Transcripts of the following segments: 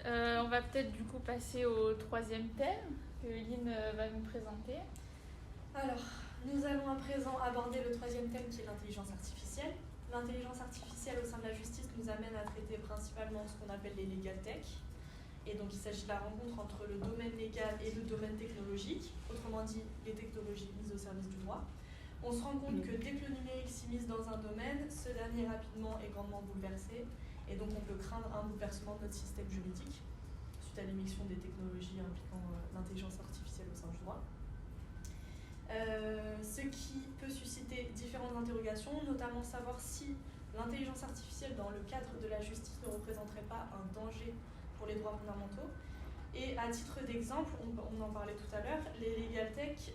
On va peut-être du coup passer au troisième thème que Lynn va nous présenter. Alors, nous allons à présent aborder le troisième thème qui est l'intelligence artificielle. L'intelligence artificielle au sein de la justice nous amène à traiter principalement ce qu'on appelle les legal tech. Et donc il s'agit de la rencontre entre le domaine légal et le domaine technologique, autrement dit les technologies mises au service du droit. On se rend compte que dès que le numérique s'immisce dans un domaine, ce dernier rapidement est grandement bouleversé. Et donc on peut craindre un bouleversement de notre système juridique suite à l'émission des technologies impliquant l'intelligence artificielle au sein du droit. Ce qui peut susciter différentes interrogations, notamment savoir si l'intelligence artificielle dans le cadre de la justice ne représenterait pas un danger pour les droits fondamentaux. Et à titre d'exemple, on en parlait tout à l'heure, les legal tech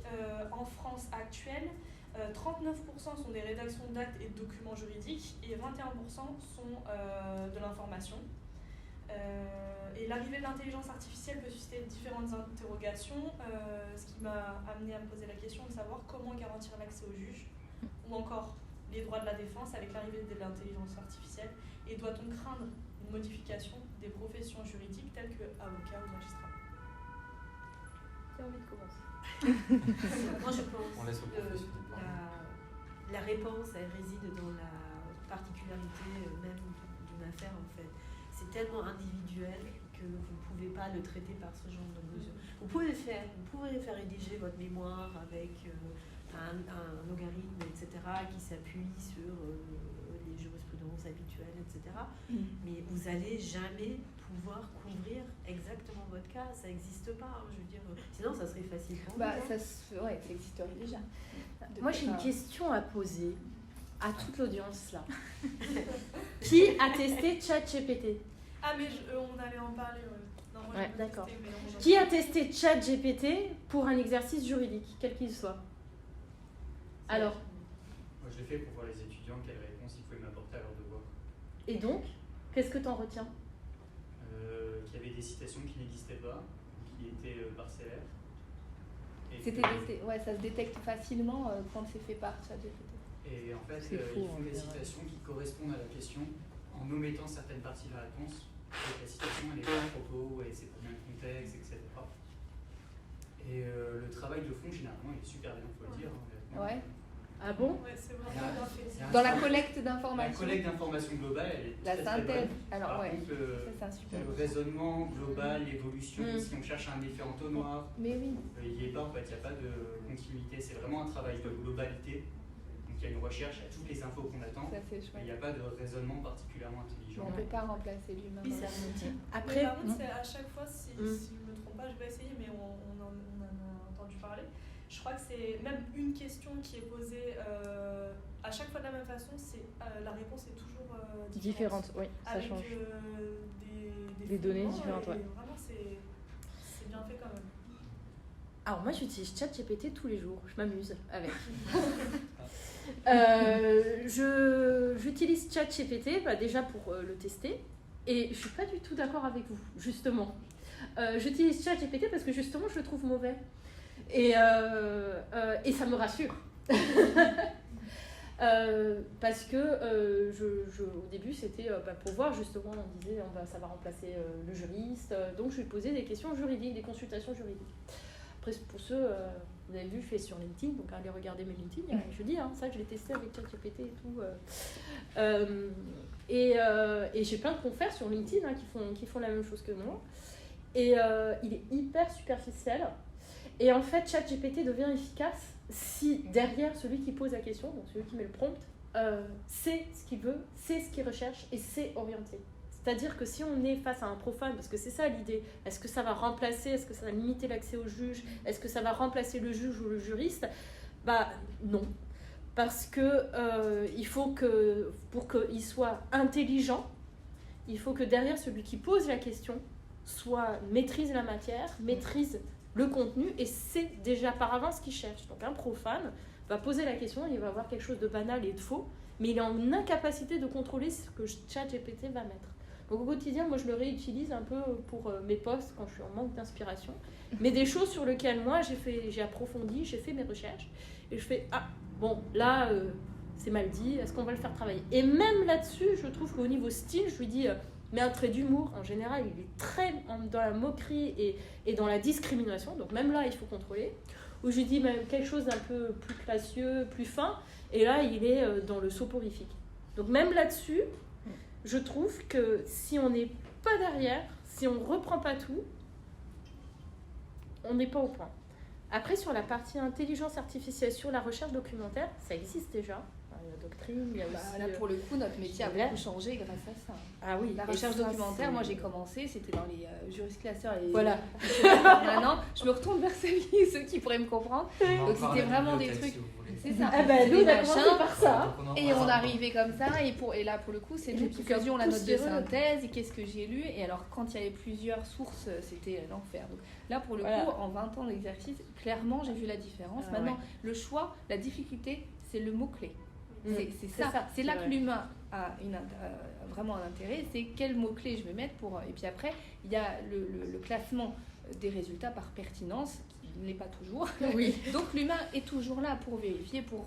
en France actuelle, 39% sont des rédactions d'actes et de documents juridiques et 21% sont de l'information. Et l'arrivée de l'intelligence artificielle peut susciter différentes interrogations, ce qui m'a amené à me poser la question de savoir comment garantir l'accès aux juges ou encore les droits de la défense avec l'arrivée de l'intelligence artificielle, et doit-on craindre une modification des professions juridiques telles que avocat ou magistrat? Qui a envie de commencer? Moi je pense que la réponse elle réside dans la particularité même d'une affaire en fait. C'est tellement individuel que vous ne pouvez pas le traiter par ce genre de mesure. Vous pouvez faire rédiger votre mémoire avec un logarithme, etc., qui s'appuie sur les jurisprudences habituelles, etc. Mais vous n'allez jamais pouvoir couvrir exactement votre cas. Ça n'existe pas, hein, je veux dire. Sinon, ça serait facile pour vous. Ça existerait déjà. Moi, j'ai une question à poser à toute l'audience là. Qui a testé ChatGPT? Ah mais on allait en parler. Non, moi, ouais, d'accord. Testé, qui a testé ChatGPT pour un exercice juridique, quel qu'il soit? Alors. Moi je l'ai fait pour voir les étudiants quelles réponses ils pouvaient m'apporter à leurs devoirs. Et donc, qu'est-ce que tu en retiens? Qu'il y avait des citations qui n'existaient pas, qui étaient parcellaires. Ouais, ça se détecte facilement quand c'est fait par ChatGPT. Et en fait, ils font des citations qui correspondent à la question en omettant certaines parties de la réponse. Donc, la citation, elle n'est pas à propos, et c'est pour bien le contexte, etc. Et le travail de fond, généralement, il est super bien, il faut le dire. Ouais. Ah bon? Ouais, c'est vraiment bien fait. Dans la collecte d'informations. La collecte d'informations globale, elle est la très, synthèse. très bonne. Alors, par ouais. contre, c'est un super le raisonnement global, l'évolution, si on cherche un effet entonnoir, mais oui. il n'y est pas, en fait, il n'y a pas de continuité. C'est vraiment un travail de globalité. Donc, il y a une recherche, il y a toutes les infos qu'on attend. Ça, c'est chouette. Il n'y a pas de raisonnement particulièrement intelligent. On ne peut pas remplacer l'humain. Oui, c'est un outil. Après, par contre, c'est à chaque fois, si je ne me trompe pas, je vais essayer, mais on en a entendu parler. Je crois que c'est même une question qui est posée à chaque fois de la même façon, la réponse est toujours différente. Oui, ça avec, change. Des données différentes, ouais. Vraiment, c'est bien fait quand même. Alors moi j'utilise ChatGPT tous les jours, je m'amuse avec. J'utilise ChatGPT déjà pour le tester, et je suis pas du tout d'accord avec vous, justement. J'utilise ChatGPT parce que justement je le trouve mauvais. Et ça me rassure. Parce que au début c'était pour voir justement, on disait ça va remplacer le juriste, donc je lui posais des questions juridiques, des consultations juridiques. Après pour ceux, vous avez vu, je fais sur LinkedIn, donc allez regarder mes LinkedIn, je dis ça je l'ai testé avec ChatGPT et tout. Et j'ai plein de confrères sur LinkedIn qui font la même chose que moi, et il est hyper superficiel. Et en fait, ChatGPT devient efficace si derrière celui qui pose la question, donc celui qui met le prompt, sait ce qu'il veut, sait ce qu'il recherche et sait orienter. C'est-à-dire que si on est face à un profane, parce que c'est ça l'idée, est-ce que ça va remplacer, est-ce que ça va limiter l'accès au juge, est-ce que ça va remplacer le juge ou le juriste? Non. Parce que il faut que, pour qu'il soit intelligent, il faut que derrière celui qui pose la question maîtrise la matière, maîtrise le contenu et c'est déjà par avance ce qu'il cherche. Donc un profane va poser la question, il va avoir quelque chose de banal et de faux, mais il est en incapacité de contrôler ce que ChatGPT va mettre. Donc au quotidien, moi je le réutilise un peu pour mes posts quand je suis en manque d'inspiration, mais des choses sur lesquelles moi j'ai approfondi, j'ai fait mes recherches et je fais c'est mal dit, est-ce qu'on va le faire travailler? Et même là-dessus, je trouve qu'au niveau style, je lui dis mais un trait d'humour, en général, il est très dans la moquerie et dans la discrimination, donc même là, il faut contrôler. Ou je lui dis même quelque chose d'un peu plus classieux, plus fin, et là, il est dans le soporifique. Donc même là-dessus, je trouve que si on n'est pas derrière, si on ne reprend pas tout, on n'est pas au point. Après, sur la partie intelligence artificielle, sur la recherche documentaire, ça existe déjà. Il y a doctrine, il y a aussi... Là, pour le coup, notre métier a beaucoup changé grâce à ça. Ah oui. La recherche documentaire, moi j'ai commencé, c'était dans les jurisclasseurs. Voilà. Maintenant, je me retourne vers ceux qui pourraient me comprendre. Donc c'était vraiment des trucs... C'est ça. Ah ben, nous, on a commencé par ça. Et on arrivait comme ça, et là pour le coup, c'est nous qui faisions la note de synthèse, et qu'est-ce que j'ai lu. Et alors, quand il y avait plusieurs sources, c'était l'enfer. Donc là, pour le coup, en 20 ans d'exercice, clairement, j'ai vu la différence. Maintenant, le choix, la difficulté, c'est le mot-clé. C'est ça. C'est là que l'humain a vraiment un intérêt. C'est quel mot-clé je vais mettre pour... Et puis après, il y a le classement des résultats par pertinence, qui ne l'est pas toujours. Oui. Donc l'humain est toujours là pour vérifier, pour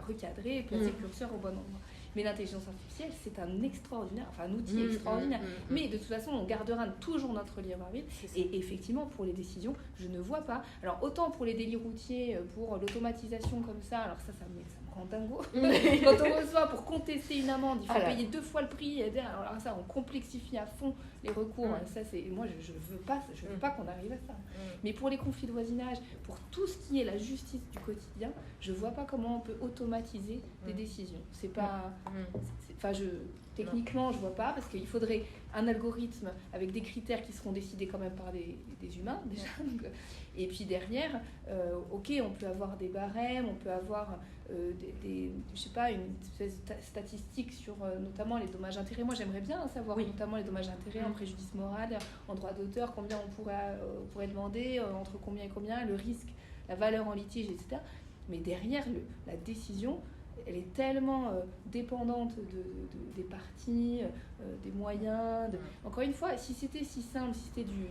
recadrer et placer le curseur au bon endroit. Mais l'intelligence artificielle, c'est un outil extraordinaire. Mais de toute façon, on gardera toujours notre libre arbitre. Et effectivement, pour les décisions, je ne vois pas. Alors, autant pour les délits routiers, pour l'automatisation comme ça, alors ça me rend dingo. Quand on reçoit pour contester une amende, il faut payer 2 fois le prix. Alors ça, on complexifie à fond les recours. Ça, moi, je veux pas qu'on arrive à ça. Mais pour les conflits de voisinage, pour tout ce qui est la justice du quotidien, je vois pas comment on peut automatiser des décisions. C'est pas... Techniquement, je vois pas, parce qu'il faudrait un algorithme avec des critères qui seront décidés quand même par des humains, déjà. Donc, et puis derrière, on peut avoir des barèmes, on peut avoir je sais pas, une espèce de statistique sur notamment les dommages-intérêts. Moi, j'aimerais bien savoir notamment les dommages-intérêts en préjudice moral, en droit d'auteur, combien on pourrait demander, entre combien et combien, le risque, la valeur en litige, etc. Mais derrière, la décision, elle est tellement dépendante des parties, des moyens. Encore une fois, si c'était si simple, si c'était du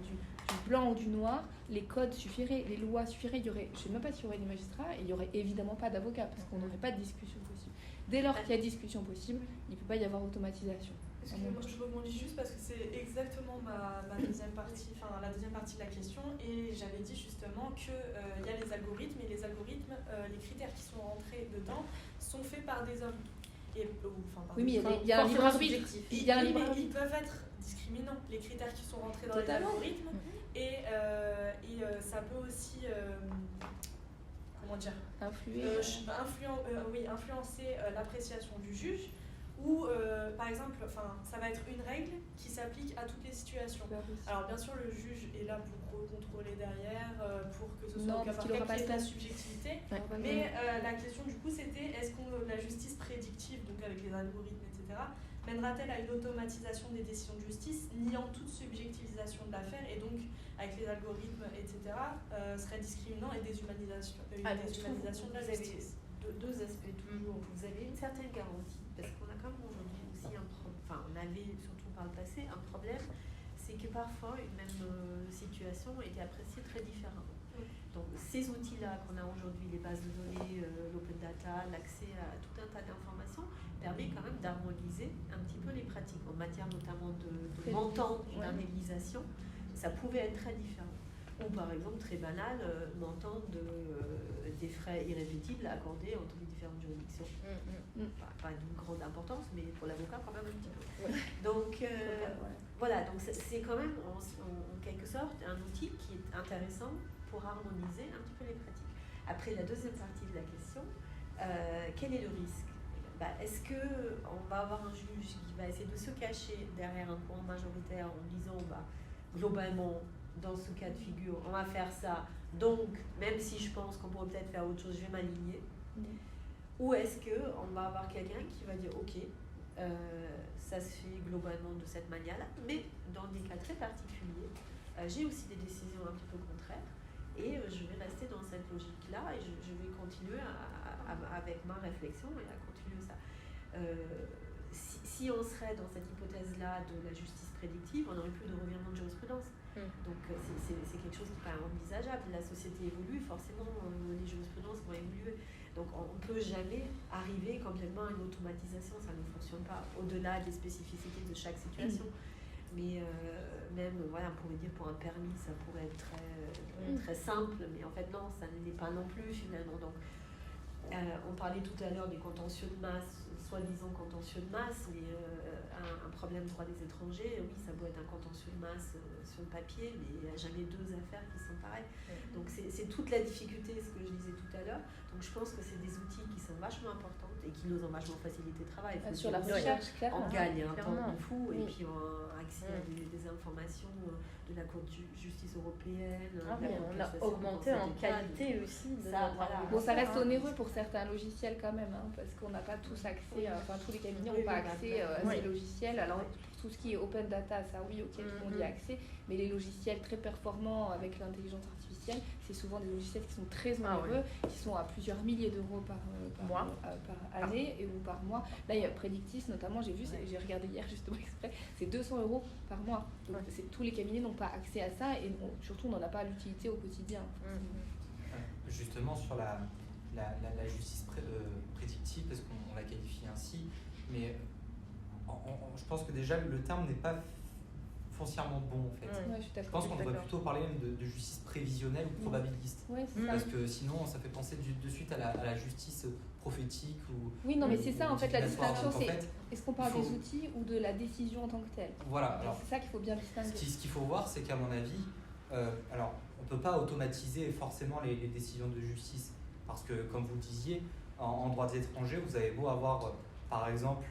blanc ou du noir, les codes suffiraient, les lois suffiraient. Je ne sais même pas s'il y aurait des magistrats, et il n'y aurait évidemment pas d'avocats, parce qu'on n'aurait pas de discussion possible. Dès lors qu'il y a discussion possible, il ne peut pas y avoir automatisation. Excusez-moi, je rebondis juste parce que c'est exactement ma deuxième partie, la deuxième partie de la question, et j'avais dit justement qu'il y a les algorithmes, et les algorithmes, les critères qui sont rentrés dedans sont faits par des hommes. Oui, mais il y a un libre arbitre. Ils peuvent être discriminants, les critères qui sont rentrés dans les algorithmes, et ça peut aussi influencer l'appréciation du juge. Ou par exemple, ça va être une règle qui s'applique à toutes les situations. Alors bien sûr, le juge est là pour contrôler derrière, pour que ce soit qu'il n'y ait pas de subjectivité. Mais la question du coup, c'était est-ce que la justice prédictive, donc avec les algorithmes, etc., mènera-t-elle à une automatisation des décisions de justice, niant toute subjectivisation de l'affaire, et donc avec les algorithmes, etc., serait discriminant et déshumanisation de la justice. Deux aspects toujours. Vous avez une certaine garantie, parce qu'on a quand même aujourd'hui aussi on avait surtout par le passé un problème, c'est que parfois une même situation était appréciée très différemment. Donc ces outils-là qu'on a aujourd'hui, les bases de données, l'open data, l'accès à tout un tas d'informations, permet quand même d'harmoniser un petit peu les pratiques en matière notamment de montant d'indemnisation. Ça pouvait être très différent. Ou par exemple, très banal, montant des frais irréductibles accordés entre les différentes juridictions. Pas d'une grande importance, mais pour l'avocat quand même un petit peu. Donc voilà, donc c'est quand même en quelque sorte un outil qui est intéressant pour harmoniser un petit peu les pratiques. Après, la deuxième partie de la question, quel est le risque ? Est-ce qu'on va avoir un juge qui va essayer de se cacher derrière un point majoritaire en disant globalement, dans ce cas de figure, on va faire ça, donc même si je pense qu'on pourrait peut-être faire autre chose, je vais m'aligner. Ou est-ce qu'on va avoir quelqu'un qui va dire ok, ça se fait globalement de cette manière-là, mais dans des cas très particuliers, j'ai aussi des décisions un petit peu contraires, et je vais rester dans cette logique-là, et je vais continuer avec ma réflexion et à continuer ça. Si on serait dans cette hypothèse-là de la justice prédictive, on n'aurait plus de revirement de jurisprudence. Donc c'est quelque chose qui n'est pas envisageable. La société évolue, forcément les jurisprudences vont évoluer. Donc on ne peut jamais arriver complètement à une automatisation, ça ne fonctionne pas, au-delà des spécificités de chaque situation. Mais même, voilà, on pourrait dire pour un permis, ça pourrait être très simple, mais en fait non, ça ne l'est pas non plus finalement. Donc on parlait tout à l'heure des contentieux de masse, soi-disant contentieux de masse, mais un problème droit des étrangers, oui, ça doit être un contentieux de masse sur le papier, mais il n'y a jamais deux affaires qui sont pareilles. Donc c'est toute la difficulté, ce que je disais tout à l'heure. Donc je pense que c'est des outils qui sont vachement importants et qui nous ont vachement facilité le travail. Sur la recherche, clairement. On gagne un temps fou, et puis on a accès à des informations de la Cour de justice européenne. On a augmenté en qualité aussi. Bon, ça reste onéreux pour certains logiciels quand même, hein, parce qu'on n'a pas tous accès, enfin tous les cabinets n'ont pas accès à ces logiciels. Alors pour tout ce qui est open data, ça oui, ok, tout le monde y a accès, mais les logiciels très performants avec l'intelligence artificielle, c'est souvent des logiciels qui sont très onéreux, qui sont à plusieurs milliers d'euros par année ou par mois. Là, il y a Predictis notamment, j'ai regardé hier justement exprès, c'est 200 € par mois. Donc tous les cabinets n'ont pas accès à ça et surtout on n'en a pas l'utilité au quotidien. Justement sur la justice prédictive, parce qu'on la qualifie ainsi, mais je pense que déjà le terme n'est pas foncièrement bon en fait. Je pense qu'on devrait plutôt parler même de justice prévisionnelle ou probabiliste, parce que sinon ça fait penser de suite à la justice prophétique ou oui, non, mais c'est ça en fait la distinction, c'est fait, est-ce qu'on parle des outils ou de la décision en tant que telle. Voilà, alors c'est ça qu'il faut bien distinguer. Ce qu'il faut voir, c'est qu'à mon avis, alors on peut pas automatiser forcément les décisions de justice, parce que comme vous le disiez, en droit des étrangers, vous avez beau avoir par exemple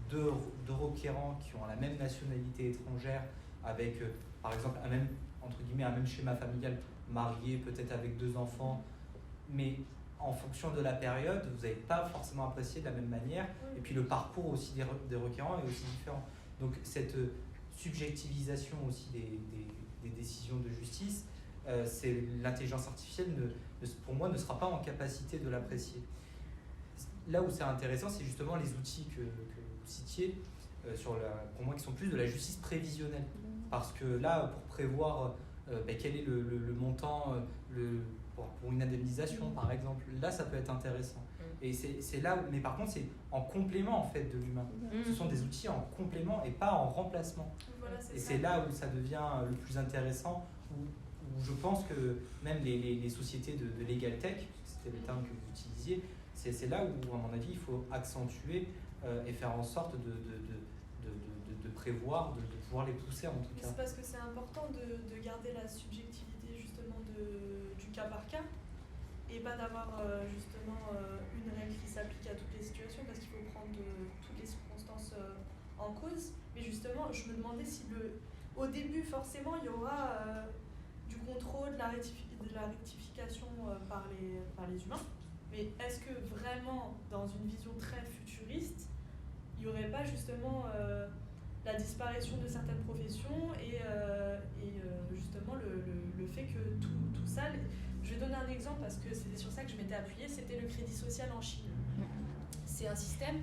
deux requérants qui ont la même nationalité étrangère, avec par exemple un même schéma familial, marié peut-être avec 2 enfants, mais en fonction de la période, vous n'allez pas forcément apprécié de la même manière, et puis le parcours aussi des requérants est aussi différent. Donc cette subjectivisation aussi des décisions de justice, l'intelligence artificielle pour moi ne sera pas en capacité de l'apprécier. Là où c'est intéressant, c'est justement les outils que vous citiez, pour moi qui sont plus de la justice prévisionnelle, parce que là pour prévoir quel est le montant pour une indemnisation par exemple, là ça peut être intéressant. Et c'est là où, mais par contre c'est en complément en fait de l'humain. Ce sont des outils en complément et pas en remplacement. Voilà, c'est là où ça devient le plus intéressant, où je pense que même les sociétés de legal tech, c'était le terme que vous utilisiez, c'est là où à mon avis il faut accentuer et faire en sorte de prévoir, de pouvoir les pousser en tout cas. C'est parce que c'est important de garder la subjectivité justement du cas par cas, et pas d'avoir justement une règle qui s'applique à toutes les situations, parce qu'il faut prendre toutes les circonstances en cause. Mais justement, je me demandais si au début forcément il y aura du contrôle, de la rectification par les humains, mais est-ce que vraiment dans une vision très futuriste, il n'y aurait pas justement la disparition de certaines professions et justement le fait que tout ça... Je vais donner un exemple parce que c'était sur ça que je m'étais appuyée, c'était le crédit social en Chine. C'est un système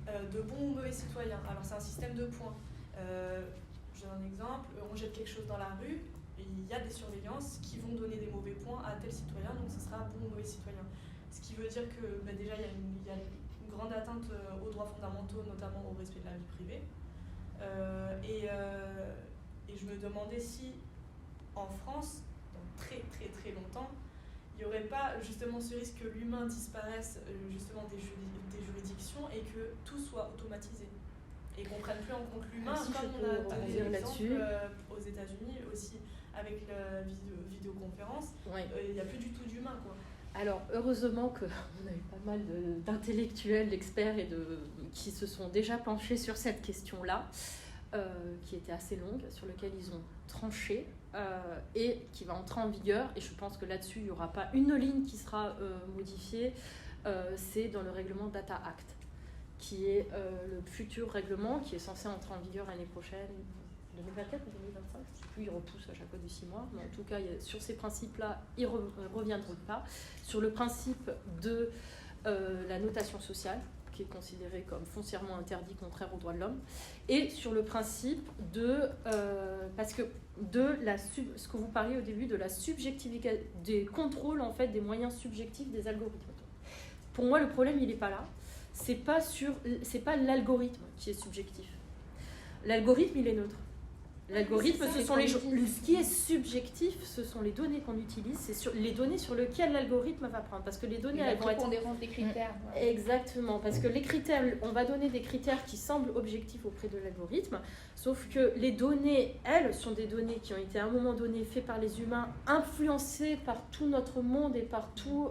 de bons ou mauvais citoyens. Alors c'est un système de points. Je donne un exemple, on jette quelque chose dans la rue, et il y a des surveillances qui vont donner des mauvais points à tel citoyen, donc ce sera bon ou mauvais citoyen. Ce qui veut dire que déjà il y a une grande atteinte aux droits fondamentaux, notamment au respect de la vie privée. Et je me demandais si en France, dans très très très longtemps, il n'y aurait pas justement ce risque que l'humain disparaisse justement des juridictions et que tout soit automatisé. Et qu'on ne prenne plus en compte l'humain, comme on a des exemples aux États-Unis aussi avec la vidéoconférence, il n'y a plus du tout d'humain, quoi. Alors, heureusement qu'on a eu pas mal d'intellectuels, d'experts qui se sont déjà penchés sur cette question-là, qui était assez longue, sur laquelle ils ont tranché et qui va entrer en vigueur. Et je pense que là-dessus, il n'y aura pas une ligne qui sera modifiée. C'est dans le règlement Data Act, qui est le futur règlement qui est censé entrer en vigueur l'année prochaine, 2024 ou 2025, je ne sais plus, il repousse à chaque fois de 6 mois, mais en tout cas, sur ces principes-là, ils ne reviendront pas. Sur le principe de la notation sociale, qui est considérée comme foncièrement interdit, contraire aux droits de l'homme, et sur le principe parce que ce que vous parliez au début, de la subjectivité, des contrôles en fait, des moyens subjectifs des algorithmes. pour moi, le problème, il n'est pas là. C'est pas l'algorithme qui est subjectif. L'algorithme, il est neutre. L'algorithme, c'est ça, ce sont ce qui est subjectif, ce sont les données qu'on utilise, c'est les données sur lesquelles l'algorithme va prendre. Parce que les données, elles vont être... prépondérance des critères. Exactement, parce que les critères, on va donner des critères qui semblent objectifs auprès de l'algorithme, sauf que les données, elles, sont des données qui ont été à un moment donné faites par les humains, influencées par tout notre monde et par tout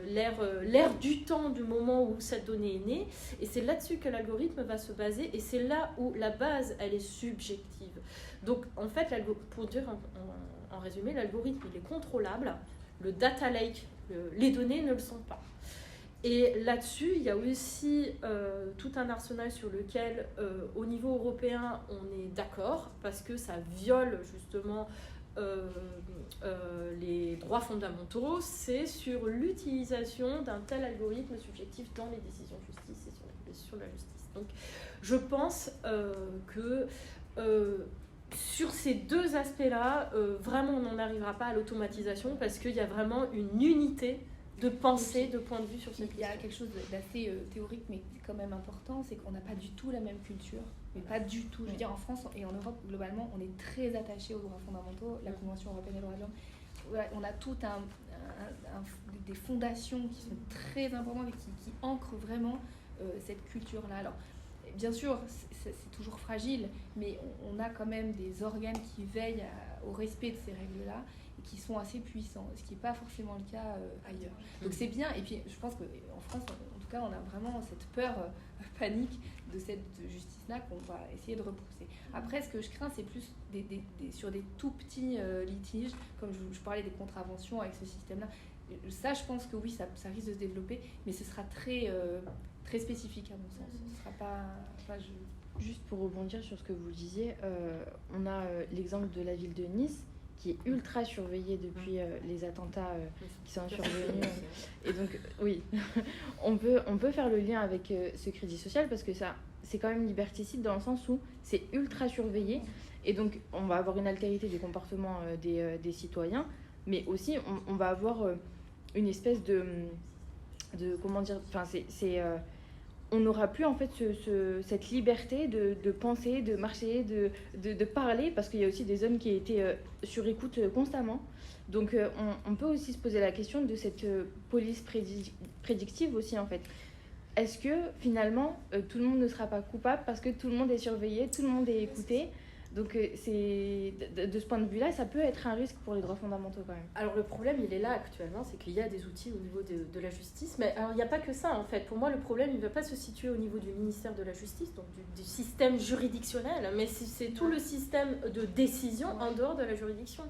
l'ère du temps du moment où cette donnée est née, et c'est là-dessus que l'algorithme va se baser, et c'est là où la base, elle est subjective. Donc, en fait, pour dire en résumé, l'algorithme, il est contrôlable, le data lake, les données ne le sont pas. Et là-dessus, il y a aussi tout un arsenal sur lequel, au niveau européen, on est d'accord, parce que ça viole justement les droits fondamentaux, c'est sur l'utilisation d'un tel algorithme subjectif dans les décisions de justice et sur la justice. Donc, je pense que sur ces deux aspects-là, vraiment, on n'en arrivera pas à l'automatisation parce qu'il y a vraiment une unité de pensée, de point de vue sur cette question. Il y a quelque chose d'assez théorique, mais quand même important, c'est qu'on n'a pas du tout la même culture. Mais pas du tout. Je veux dire, en France et en Europe, globalement, on est très attachés aux droits fondamentaux, la Convention européenne des droits de l'homme. On a tout des fondations qui sont très importantes et qui ancrent vraiment cette culture-là. Alors, bien sûr, c'est toujours fragile, mais on a quand même des organes qui veillent au respect de ces règles-là et qui sont assez puissants, ce qui n'est pas forcément le cas ailleurs. Donc c'est bien, et puis je pense qu'en France, en tout cas, on a vraiment cette peur panique de cette justice-là qu'on va essayer de repousser. Après, ce que je crains, c'est plus sur des tout petits litiges, comme je parlais des contraventions avec ce système-là. Ça, je pense que oui, ça risque de se développer, mais ce sera très spécifique à mon sens. Ce sera pas Juste pour rebondir sur ce que vous disiez, on a l'exemple de la ville de Nice qui est ultra surveillée depuis les attentats qui sont survenus. Et donc, oui, on peut faire le lien avec ce crédit social parce que ça, c'est quand même liberticide dans le sens où c'est ultra surveillé. Et donc, on va avoir une altérité des comportements des citoyens, mais aussi, on va avoir une espèce de comment dire, enfin, on n'aura plus en fait cette liberté de penser, de marcher, de parler, parce qu'il y a aussi des hommes qui étaient sur écoute constamment. Donc on peut aussi se poser la question de cette police prédictive aussi en fait. Est-ce que finalement tout le monde ne sera pas coupable parce que tout le monde est surveillé, tout le monde est écouté? Donc c'est de ce point de vue-là, ça peut être un risque pour les droits fondamentaux quand même. Alors le problème, il est là actuellement, c'est qu'il y a des outils au niveau de la justice, mais alors il n'y a pas que ça en fait. Pour moi, le problème, il ne va pas se situer au niveau du ministère de la Justice, donc du système juridictionnel, mais c'est tout le système de décision en dehors de la juridiction.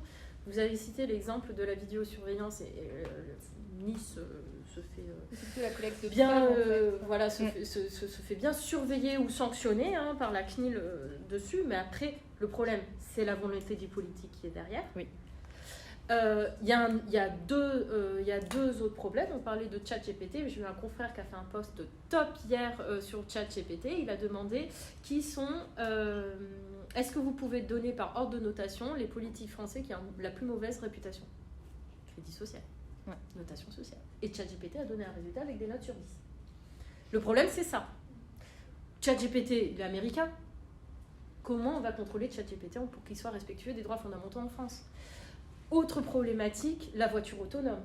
Vous avez cité l'exemple de la vidéosurveillance et Nice se fait bien, se fait bien surveiller ou sanctionner par la CNIL dessus, mais après le problème c'est la volonté du politique qui est derrière. Oui. Il y a deux autres problèmes. On parlait de ChatGPT, j'ai eu un confrère qui a fait un post top hier sur ChatGPT. Il a demandé est-ce que vous pouvez donner par ordre de notation les politiques français qui ont la plus mauvaise réputation? Crédit social. Ouais, notation sociale. Et ChatGPT a donné un résultat avec des notes sur 10. Le problème, c'est ça. ChatGPT, il est américain. Comment on va contrôler ChatGPT pour qu'il soit respectueux des droits fondamentaux en France? Autre problématique, la voiture autonome.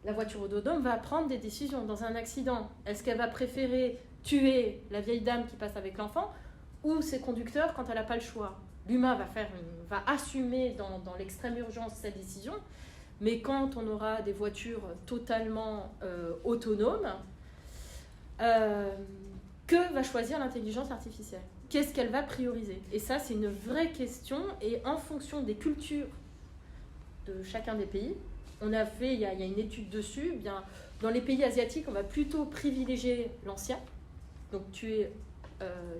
La voiture autonome va prendre des décisions dans un accident. Est-ce qu'elle va préférer tuer la vieille dame qui passe avec l'enfant ou ses conducteurs quand elle n'a pas le choix? L'humain va assumer dans l'extrême urgence sa décision. Mais quand on aura des voitures totalement autonomes, que va choisir l'intelligence artificielle? Qu'est-ce qu'elle va prioriser? Et ça, c'est une vraie question. Et en fonction des cultures de chacun des pays, il y a une étude dessus. Eh bien, dans les pays asiatiques, on va plutôt privilégier l'ancien, donc tuer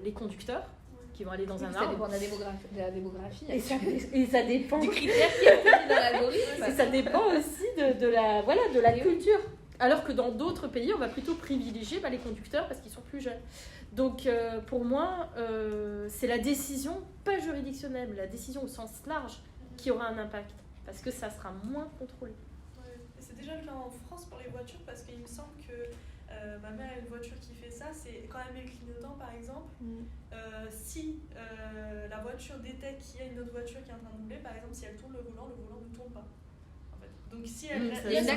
les conducteurs qui vont aller dans un arbre. Ça dépend de la démographie. Et ça dépend du critère qui est mis dans l'algorithme. Et ça dépend aussi de la culture. Alors que dans d'autres pays, on va plutôt privilégier les conducteurs parce qu'ils sont plus jeunes. Donc pour moi, c'est la décision, pas juridictionnelle, mais la décision au sens large qui aura un impact. Parce que ça sera moins contrôlé. Ouais. Et c'est déjà le cas en France pour les voitures parce qu'il me semble que ma mère a une voiture qui fait ça, c'est quand elle met le clignotant par exemple. Si la voiture détecte qu'il y a une autre voiture qui est en train de doubler, par exemple, si elle tourne le volant ne tourne pas. En fait. Donc si elle il y a une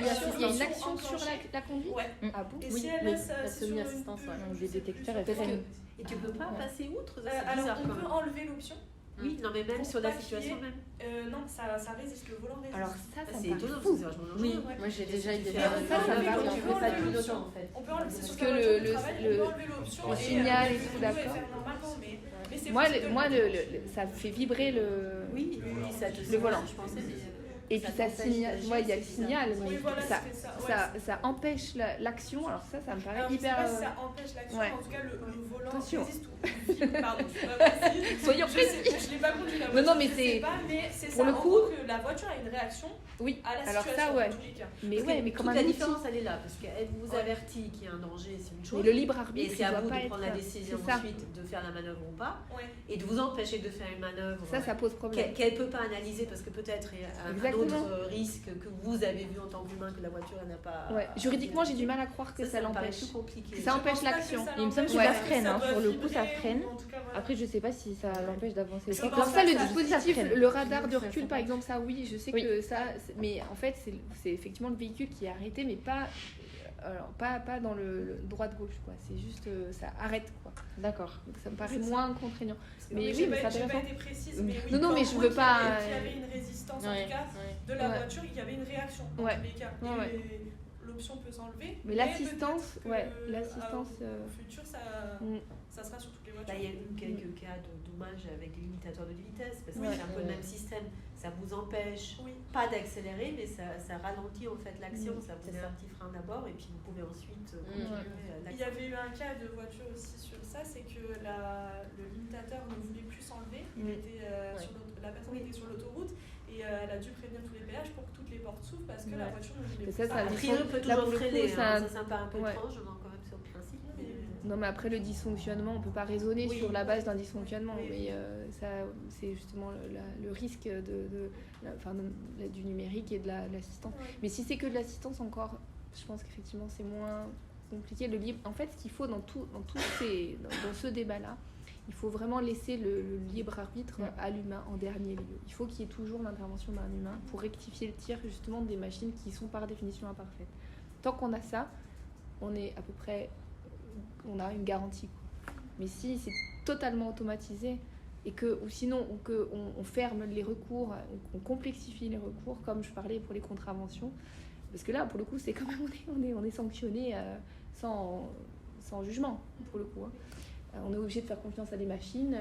action sur la conduite. Ouais. Ah bon? Et si elle laisse la sur semi-assistance, une les détecteurs, Et tu peux pas passer outre, ça, c'est alors bizarre, on quand peut même. enlever l'option. Oui, non, mais même Pour sur la pas situation qu'il y ait- même. non, ça résiste, le volant résiste. Alors ça C'est me étonnant, paraît parce fou. que c'est vachement dangereux. Oui, Ouais. moi j'ai déjà eu des Et on peut ça enlever me paraît l'option, on fait pas de l'option. clignotant en fait. On peut enlever, c'est Parce sur que ta voiture de le- travail, le- on peut enlever l'option le et signal et vous tout, pouvez d'accord. faire normalement, mais c'est Moi, possible de moi le- ça fait vibrer le... Oui, ça te Le volant. je pensais, mais. Et puis ça signale, moi il y a le signal, Oui, mais voilà, ça, c'est ça. ça empêche l'action, alors ça me paraît Alors, je sais hyper... pas si ça empêche l'action, ouais. mais en tout cas, le volant Attention. résiste ou pardon, je suis pas précise. Soyons précis. Je l'ai pas conduit la Non, voiture, non, mais je c'est- sais pas, mais c'est pour ça. le En coup- gros, que la voiture a une réaction Oui, à la alors situation ça, ouais. dans tous les cas. Mais Parce ouais, que mais comme toute un la outil. différence, elle est là, parce qu'elle vous avertit qu'il y a un danger, c'est une Mais chose. le libre Et arbitre, c'est il à doit vous pas de prendre la être... décision c'est ça. ensuite de faire la manœuvre ou pas, Ouais. et de vous empêcher de faire une manœuvre Ça pose problème. qu'elle ne peut pas analyser parce que peut-être il y a un Exactement. autre risque que vous avez vu en tant qu'humain que la voiture elle n'a pas. Ouais, juridiquement, j'ai du mal à croire que ça me paraît l'empêche. plus compliqué. Ça Je empêche pense pas que l'action. ça Il me semble que l'empêche, ça mais freine, ça hein, doit pour le coup, ça vibrer, freine. ou en tout cas, voilà. Après, je sais pas si ça l'empêche d'avancer. Mais je Alors pense ça, le que ça dispositif, freine. le radar de Ça recul, freine. par exemple, ça, oui, je sais Oui. que ça... Mais en fait, c'est effectivement le véhicule qui est arrêté, mais pas... Alors, pas dans le droite-gauche, quoi. C'est juste... ça arrête, quoi. D'accord. Donc ça me paraît moins contraignant. Mais j'ai oui, mais pas- c'est j'ai pas intéressant. été précise, mais oui, Non, non, mais en je gros, veux qu'il y pas, avait- qu'il y avait une résistance en Ouais, tout cas ouais. de la Ouais. voiture, il y avait une réaction dans Ouais. tous les cas. Ouais, ouais. Et l'option peut s'enlever. Mais l'assistance, peut-être que, ouais, l'assistance... Au futur, ça sera sur toutes les voitures. Là, il y a eu quelques cas de dommages avec les limitateurs de vitesse, parce que Ouais. c'est un peu le même système. Ça vous empêche Oui. pas d'accélérer, mais ça ralentit en fait l'action. Ça vous c'est met ça. un petit frein d'abord, et puis vous pouvez ensuite continuer Il y l'action. avait eu un cas de voiture aussi sur ça, c'est que le limitateur ne voulait plus s'enlever. Il était, la personne était sur l'autoroute et elle a dû prévenir tous les péages pour que toutes les portes s'ouvrent parce que la Ouais. voiture ne voulait Et plus. ça A priori, on peut Là, toujours pour le coup, freiner, ça- ça me paraît un peu ouais. étrange, mais quand même sur le principe. Mais... Non, mais après, le dysfonctionnement, on peut pas raisonner Oui. sur la base d'un dysfonctionnement. Oui. Mais ça, c'est justement le risque du numérique et de l'assistance. Ouais. Mais si c'est que de l'assistance, encore, je pense qu'effectivement, c'est moins compliqué. Le libre, en fait, ce qu'il faut dans ce débat-là, il faut vraiment laisser le libre arbitre à l'humain en dernier lieu. Il faut qu'il y ait toujours l'intervention d'un humain pour rectifier le tir justement des machines qui sont par définition imparfaites. Tant qu'on a ça, on est à peu près, on a une garantie, quoi. Mais si c'est totalement automatisé et que, ou sinon, on ferme les recours, on complexifie les recours, comme je parlais pour les contraventions, parce que là, pour le coup, c'est quand même, on est sanctionné sans jugement, pour le coup, hein. On est obligé de faire confiance à des machines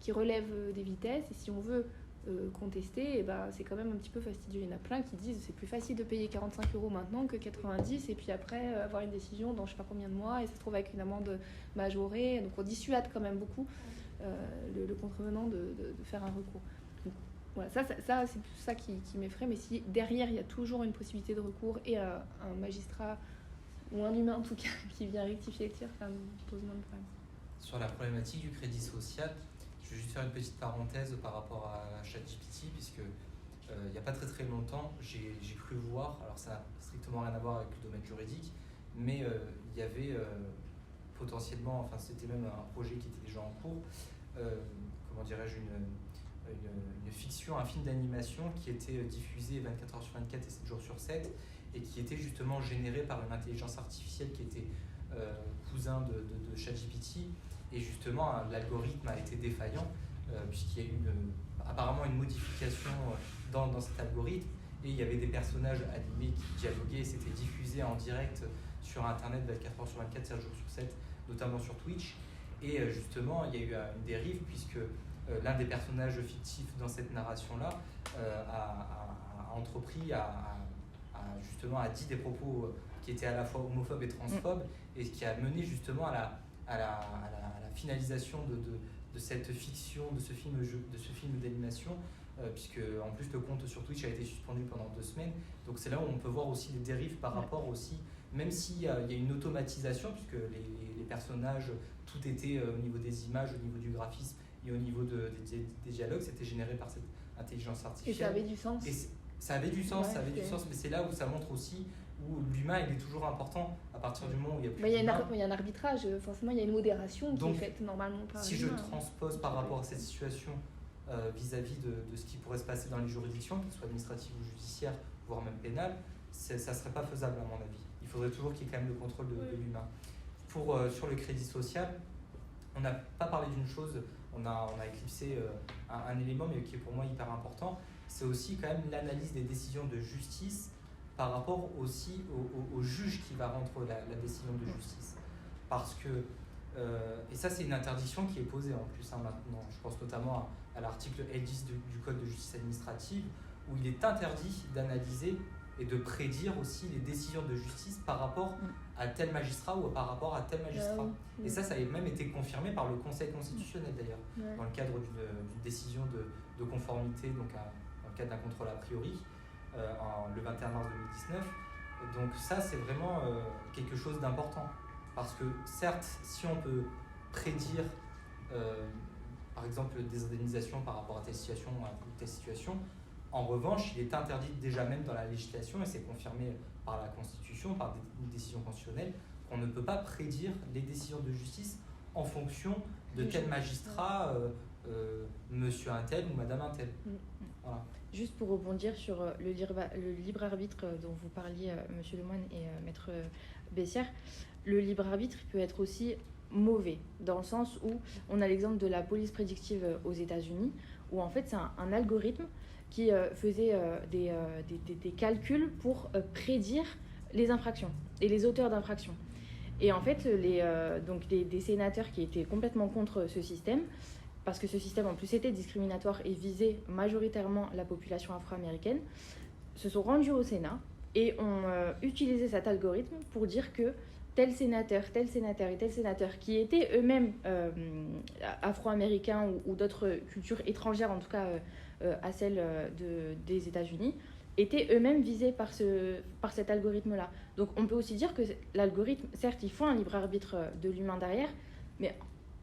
qui relèvent des vitesses, et si on veut contester, et ben, c'est quand même un petit peu fastidieux. Il y en a plein qui disent c'est plus facile de payer 45 € maintenant que 90, et puis après avoir une décision dans je sais pas combien de mois, et ça se trouve avec une amende majorée. Donc on dissuade quand même beaucoup le contrevenant de faire un recours. Donc, voilà, ça c'est plus ça qui m'effraie, mais si derrière il y a toujours une possibilité de recours et un magistrat ou un humain en tout cas qui vient rectifier le tir, ça me pose moins de problèmes. Sur la problématique du crédit social, je vais juste faire une petite parenthèse par rapport à ChatGPT, puisque il n'y a pas très longtemps, j'ai cru voir, alors ça n'a strictement rien à voir avec le domaine juridique, mais il y avait potentiellement, enfin c'était même un projet qui était déjà en cours, comment dirais-je, une fiction, un film d'animation qui était diffusé 24 heures sur 24 et 7 jours sur 7, et qui était justement généré par une intelligence artificielle qui était cousin de ChatGPT, et justement l'algorithme a été défaillant puisqu'il y a eu apparemment une modification dans cet algorithme, et il y avait des personnages animés qui dialoguaient, c'était diffusé en direct sur internet 24 heures sur 24, 7 jours sur 7, notamment sur Twitch, et justement il y a eu une dérive puisque l'un des personnages fictifs dans cette narration-là a entrepris, justement a dit des propos qui étaient à la fois homophobes et transphobes, et qui a mené justement à la finalisation de cette fiction, de ce film d'animation, puisque en plus le compte sur Twitch a été suspendu pendant 2 semaines. Donc c'est là où on peut voir aussi les dérives par rapport aussi, même s'il y a une automatisation, puisque les personnages, tout était au niveau des images, au niveau du graphisme et au niveau des dialogues, c'était généré par cette intelligence artificielle. Et ça avait du sens. Et ça avait du sens, Ouais, mais c'est là où ça montre aussi où l'humain il est toujours important à partir du moment où il y a plus Il y d'humain. a un arbitrage, forcément il y a une modération Donc, qui est faite normalement par Si je l'humain. transpose par rapport à cette situation vis-à-vis de ce qui pourrait se passer dans les juridictions, qu'elles soient administratives ou judiciaires, voire même pénales, ça ne serait pas faisable à mon avis. Il faudrait toujours qu'il y ait quand même le contrôle de l'humain. Sur le crédit social, on n'a pas parlé d'une chose, on a éclipsé un élément, mais qui est pour moi hyper important, c'est aussi quand même l'analyse des décisions de justice par rapport aussi au juge qui va rendre la décision de justice. Parce que, et ça c'est une interdiction qui est posée en plus maintenant, je pense notamment à l'article L10 du Code de justice administrative, où il est interdit d'analyser et de prédire aussi les décisions de justice par rapport à tel magistrat ou par rapport à tel magistrat. Et ça a même été confirmé par le Conseil constitutionnel d'ailleurs, dans le cadre d'une décision de conformité, donc dans le cadre d'un contrôle a priori, le 21 mars 2019. Donc ça, c'est vraiment quelque chose d'important. Parce que certes, si on peut prédire, par exemple, des indemnisations par rapport à telle situation ou à telle situation, en revanche, il est interdit déjà même dans la législation, et c'est confirmé par la Constitution, par des décisions constitutionnelles, qu'on ne peut pas prédire les décisions de justice en fonction de tel magistrat, monsieur un tel ou madame un tel. Voilà. Juste pour rebondir sur le libre arbitre dont vous parliez, monsieur Lemoine et maître Bessières, le libre arbitre peut être aussi mauvais, dans le sens où on a l'exemple de la police prédictive aux États-Unis, où en fait c'est un algorithme qui faisait des calculs pour prédire les infractions et les auteurs d'infractions. Et en fait, des sénateurs qui étaient complètement contre ce système, parce que ce système en plus était discriminatoire et visait majoritairement la population afro-américaine, se sont rendus au Sénat et ont utilisé cet algorithme pour dire que tel sénateur et tel sénateur qui étaient eux-mêmes afro-américains ou d'autres cultures étrangères, en tout cas à celle des États-Unis, étaient eux-mêmes visés par cet algorithme-là. Donc on peut aussi dire que l'algorithme, certes, il faut un libre arbitre de l'humain derrière, mais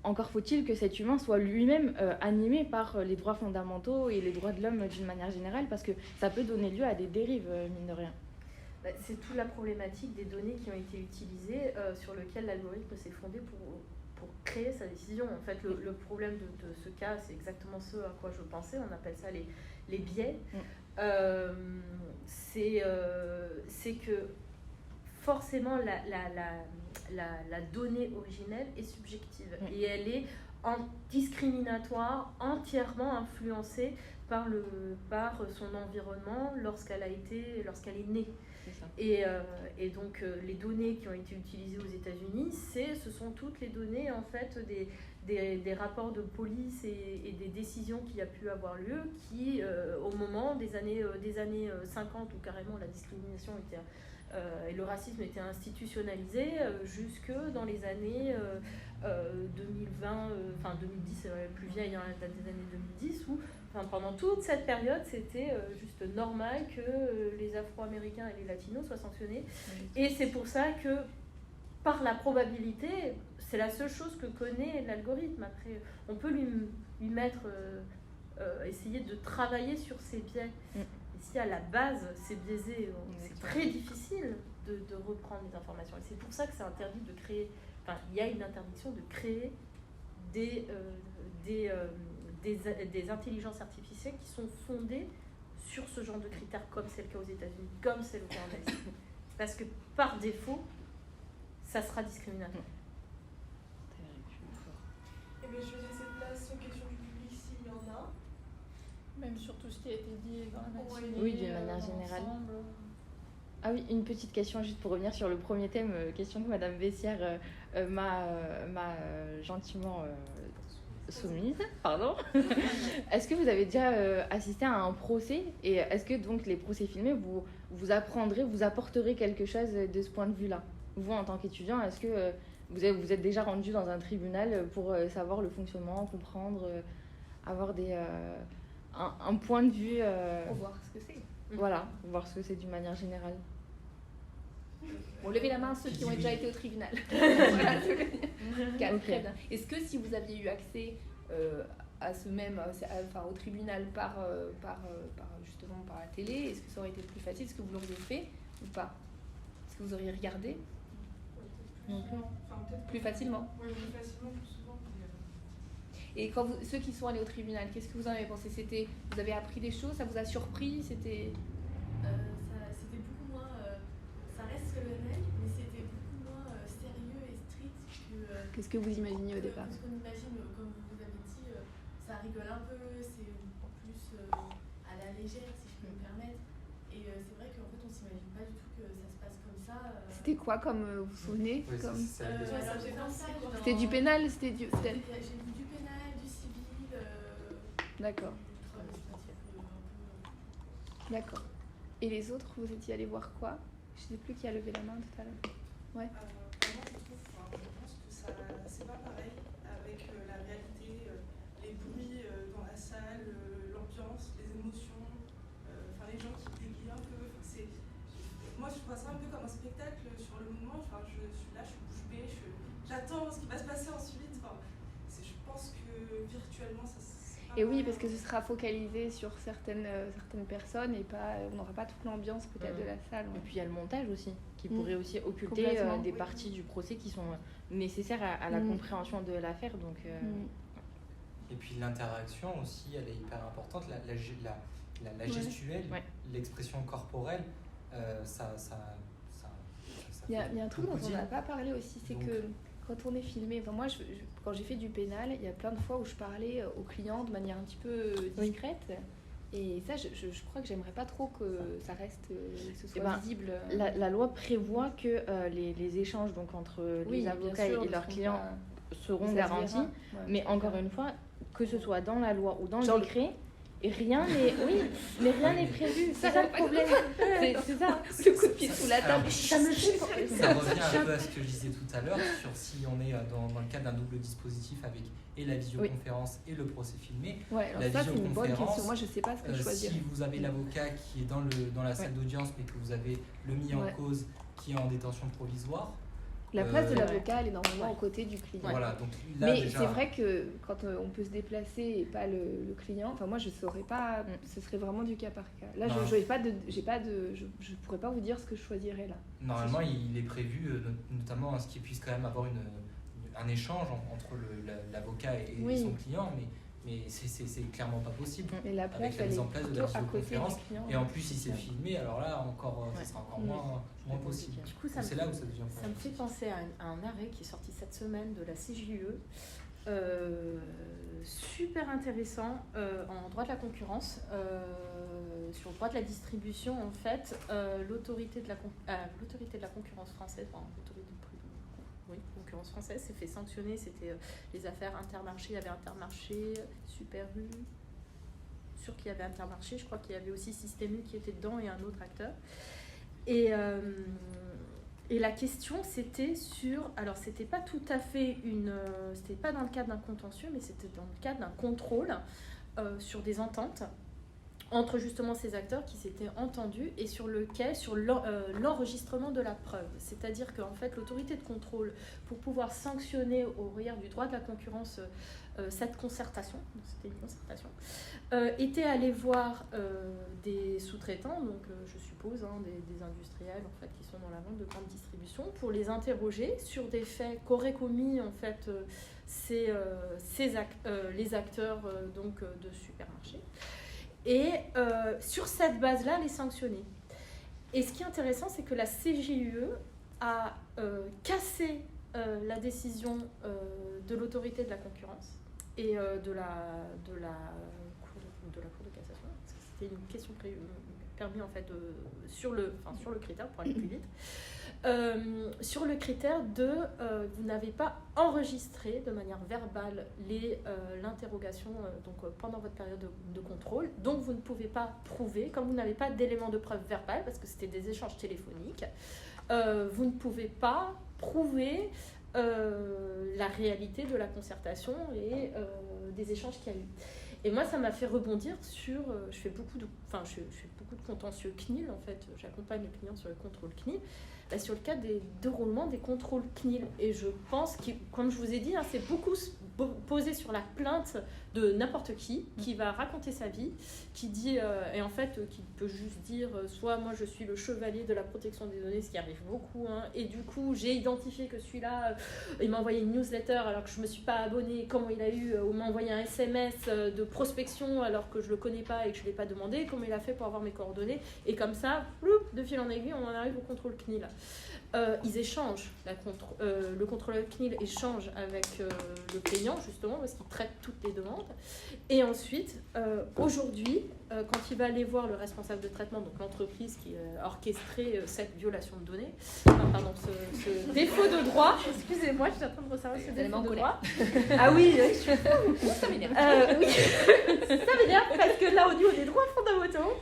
encore faut-il que cet humain soit lui-même animé par les droits fondamentaux et les droits de l'homme d'une manière générale, parce que ça peut donner lieu à des dérives, mine de rien. C'est toute la problématique des données qui ont été utilisées, sur lesquelles l'algorithme s'est fondé pour créer sa décision. En fait, le problème de ce cas, c'est exactement ce à quoi je pensais, on appelle ça les biais. C'est que forcément la donnée originelle est subjective et elle est discriminatoire, entièrement influencée par son environnement lorsqu'elle est née. Et donc les données qui ont été utilisées aux États-Unis, ce sont toutes les données en fait des rapports de police et des décisions qui a pu avoir lieu, qui au moment des années 50 où carrément la discrimination était et le racisme était institutionnalisé, jusque dans les années 2020, 2010, c'est plus vieille, hein, la date des années 2010, où pendant toute cette période, c'était juste normal que les Afro-Américains et les Latinos soient sanctionnés. Et c'est pour ça que, par la probabilité, c'est la seule chose que connaît l'algorithme. Après, on peut lui mettre, essayer de travailler sur ses biais. Et si à la base, c'est biaisé, c'est très difficile de reprendre les informations. Et c'est pour ça que c'est interdit de créer, il y a une interdiction de créer des intelligences artificielles qui sont fondées sur ce genre de critères, comme c'est le cas aux États-Unis, comme c'est le cas en Asie. Parce que par défaut, ça sera discriminatoire. Et bien, je vais laisser place aux questions du public s'il y en a. Même sur tout ce qui a été dit dans la matinée. Oui, d'une manière générale. Ah oui, une petite question juste pour revenir sur le premier thème, question que Madame Bessières m'a gentiment soumise. Pardon. Est-ce que vous avez déjà assisté à un procès, et est-ce que donc les procès filmés, vous apporterez quelque chose de ce point de vue-là? Vous, en tant qu'étudiant, est-ce que vous êtes déjà rendu dans un tribunal pour savoir le fonctionnement, comprendre, avoir un point de vue Pour voir ce que c'est. Voilà, voir ce que c'est d'une manière générale. Bon, levez la main ceux qui ont déjà été au tribunal. Voilà, Okay. très bien. Est-ce que si vous aviez eu accès au tribunal justement par la télé, est-ce que ça aurait été plus facile? Est-ce que vous l'auriez fait ou pas? Est-ce que vous auriez regardé? Plus facilement. Oui, plus facilement, plus souvent. Et quand ceux qui sont allés au tribunal, qu'est-ce que vous en avez pensé? Vous avez appris des choses? Ça vous a surpris? C'était beaucoup moins... ça reste solennel, mais c'était beaucoup moins sérieux et strict que... Qu'est-ce que vous imaginiez au départ? Ce qu'on imagine, comme vous avez dit, ça rigole un peu, c'est plus à la légère, si je peux me permettre. Et c'est vrai qu'en fait, on s'imagine pas du tout que ça se passe comme ça. C'était quoi comme... vous vous souvenez? Oui, C'était du pénal? J'ai vu du pénal, du civil... D'accord. D'accord. Et les autres, vous étiez allés voir quoi? Je ne sais plus qui a levé la main tout à l'heure. Ouais. Moi, je pense que c'est pas pareil avec la réalité, les bruits dans la salle, l'ambiance, les émotions, les gens qui délirent un peu. Moi, je vois ça un peu comme un spectacle sur le moment. Je suis là, je suis bouche bée, j'attends ce qui va se passer ensuite. Je pense que virtuellement, ça. Et oui, parce que ce sera focalisé sur certaines personnes et on n'aura pas toute l'ambiance peut-être de la salle. Ouais. Et puis il y a le montage aussi, qui pourrait aussi occulter des parties du procès qui sont nécessaires à la compréhension de l'affaire. Donc, Et puis l'interaction aussi, elle est hyper importante. La gestuelle, l'expression corporelle, ça il y a un truc dont on n'a pas parlé aussi, c'est que quand on est filmé, moi quand j'ai fait du pénal, il y a plein de fois où je parlais aux clients de manière un petit peu discrète. Et ça, je crois que j'aimerais pas trop que ça reste, que ce soit visible. La loi prévoit que les échanges donc, entre les avocats et leurs clients seront garantis. Mais encore une fois, que ce soit dans la loi ou dans le décret, rien n'est prévu. C'est ça le problème. C'est ça. Le coup de pied sous la table. Ça revient un peu à ce que je disais tout à l'heure sur si on est dans le cadre d'un double dispositif avec et la visioconférence et le procès filmé. Alors ça, c'est une bonne question. Moi, je sais pas ce que choisir. Si vous avez l'avocat qui est dans la salle d'audience, mais que vous avez le mis en cause qui est en détention provisoire. La place de l'avocat, elle est normalement aux côtés du client. Voilà, donc là, mais déjà... c'est vrai que quand on peut se déplacer et pas le client, moi je saurais pas, ce serait vraiment du cas par cas. Là, je pourrais pas vous dire ce que je choisirais là. Normalement, il est prévu notamment à ce qu'il puisse quand même avoir un échange entre l'avocat et son client, mais c'est clairement pas possible. Et la avec la mise en place de la visioconférence. Et en plus, si c'est filmé, alors là, ça sera encore moins possible. Du coup, c'est là où ça devient ça me fait penser à un arrêt qui est sorti cette semaine de la CJUE, super intéressant en droit de la concurrence, sur le droit de la distribution. En fait, l'autorité de la concurrence française, concurrence française s'est fait sanctionner. C'était les affaires Intermarché. Il y avait Intermarché, Super U, sûr qu'il y avait Intermarché. Je crois qu'il y avait aussi Système U qui était dedans et un autre acteur. Et la question, c'était sur... Alors, c'était pas tout à fait c'était pas dans le cadre d'un contentieux, mais c'était dans le cadre d'un contrôle sur des ententes entre justement ces acteurs qui s'étaient entendus et sur l'enregistrement de la preuve. C'est-à-dire qu'en fait, l'autorité de contrôle, pour pouvoir sanctionner au regard du droit de la concurrence cette concertation, c'était une concertation, était allée voir des sous-traitants, donc je suppose des industriels en fait, qui sont dans la vente de grande distribution, pour les interroger sur des faits qu'auraient commis en fait les acteurs donc de supermarchés. Et sur cette base-là, les sanctionner. Et ce qui est intéressant, c'est que la CJUE a cassé la décision de l'autorité de la concurrence et de la Cour de cassation, parce que c'était une question permis en fait sur le critère, pour aller plus vite, sur le critère de vous n'avez pas enregistré de manière verbale l'interrogation pendant votre période de contrôle, donc vous ne pouvez pas prouver, comme vous n'avez pas d'éléments de preuve verbale parce que c'était des échanges téléphoniques, vous ne pouvez pas prouver la réalité de la concertation et des échanges qu'il y a eu. Et moi, ça m'a fait rebondir sur... je fais beaucoup de contentieux CNIL, en fait. J'accompagne les clients sur le contrôle CNIL. Sur le cas des déroulements des contrôles CNIL. Et je pense que, comme je vous ai dit, c'est beaucoup poser sur la plainte de n'importe qui va raconter sa vie, qui dit, et en fait, qui peut juste dire, soit moi je suis le chevalier de la protection des données, ce qui arrive beaucoup, hein, et du coup j'ai identifié que celui-là, il m'a envoyé une newsletter alors que je me suis pas abonnée, comment il a eu, ou m'a envoyé un SMS de prospection alors que je le connais pas et que je l'ai pas demandé, comment il a fait pour avoir mes coordonnées, et comme ça, de fil en aiguille, on en arrive au contrôle CNIL. Ils échangent, le contrôleur CNIL échange avec le plaignant justement parce qu'il traite toutes les demandes, et ensuite aujourd'hui quand il va aller voir le responsable de traitement, donc l'entreprise qui a orchestré cette violation de données, ce défaut de droit, excusez-moi, je suis en train de recevoir ce défaut de droit. Ah oui, je suis ça m'énerve. Oui. Ça m'énerve parce que là au niveau des droits fondamentaux,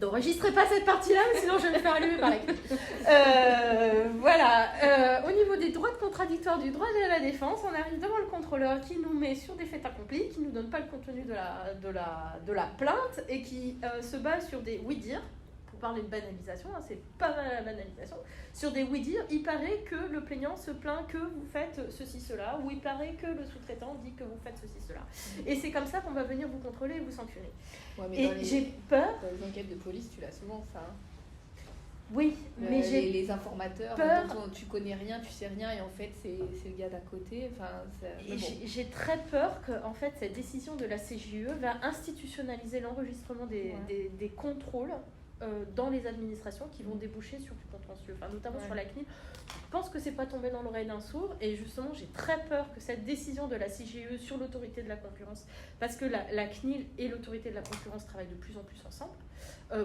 n'enregistrez pas cette partie-là, sinon je vais me faire allumer par la clé. Voilà. Au niveau des droits de contradictoire du droit de la défense, on arrive devant le contrôleur qui nous met sur des faits accomplis, qui ne nous donne pas le contenu de la plainte et qui se base sur des oui-dire. Pour parler de banalisation, hein, c'est pas mal la banalisation. Sur des oui-dire, il paraît que le plaignant se plaint que vous faites ceci, cela, ou il paraît que le sous-traitant dit que vous faites ceci, cela. Et c'est comme ça qu'on va venir vous contrôler et vous sanctionner. Ouais, mais et j'ai peur. Dans les enquêtes de police, tu l'as souvent ça. Hein. Oui, mais j'ai les informateurs, peur. Dont tu connais rien, tu sais rien, et en fait c'est le gars d'à côté. Enfin, j'ai très peur que en fait cette décision de la CJUE va institutionnaliser l'enregistrement des contrôles dans les administrations qui vont déboucher sur du contentieux, enfin, notamment sur la CNIL. Je pense que c'est pas tombé dans l'oreille d'un sourd, et justement j'ai très peur que cette décision de la CJUE sur l'autorité de la concurrence, parce que la CNIL et l'autorité de la concurrence travaillent de plus en plus ensemble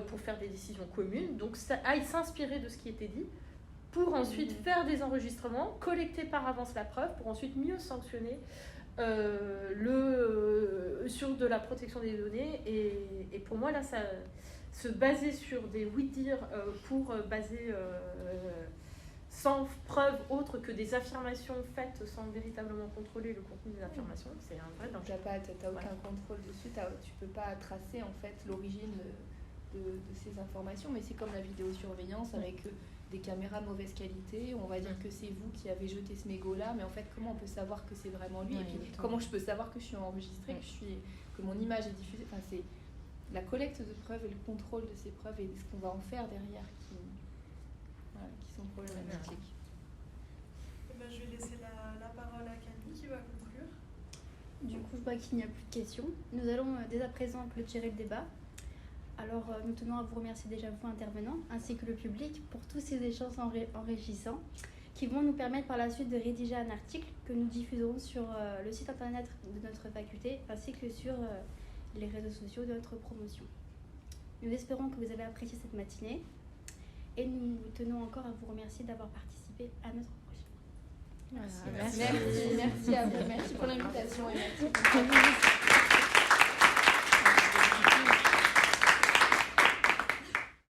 pour faire des décisions communes, donc ça aille s'inspirer de ce qui était dit pour ensuite faire des enregistrements, collecter par avance la preuve pour ensuite mieux sanctionner sur de la protection des données, et pour moi là ça se baser sur des oui-dire pour baser sans preuve autre que des affirmations faites sans véritablement contrôler le contenu des affirmations, c'est un vrai danger. Tu n'as aucun contrôle dessus, tu peux pas tracer en fait l'origine de ces informations, mais c'est comme la vidéosurveillance avec des caméras de mauvaise qualité, on va dire que c'est vous qui avez jeté ce mégot-là, mais en fait comment on peut savoir que c'est vraiment lui, et puis comment je peux savoir que je suis enregistrée, que mon image est diffusée, enfin c'est la collecte de preuves et le contrôle de ces preuves et ce qu'on va en faire derrière qui sont problématiques. Je vais laisser la parole à Camille qui va conclure. Du coup, je vois qu'il n'y a plus de questions. Nous allons dès à présent clôturer le débat. Alors, nous tenons à vous remercier déjà, vous intervenants, ainsi que le public, pour tous ces échanges enrichissants qui vont nous permettre par la suite de rédiger un article que nous diffuserons sur le site internet de notre faculté, ainsi que sur les réseaux sociaux de notre promotion. Nous espérons que vous avez apprécié cette matinée et nous tenons encore à vous remercier d'avoir participé à notre projet. Merci à vous, merci pour l'invitation et merci.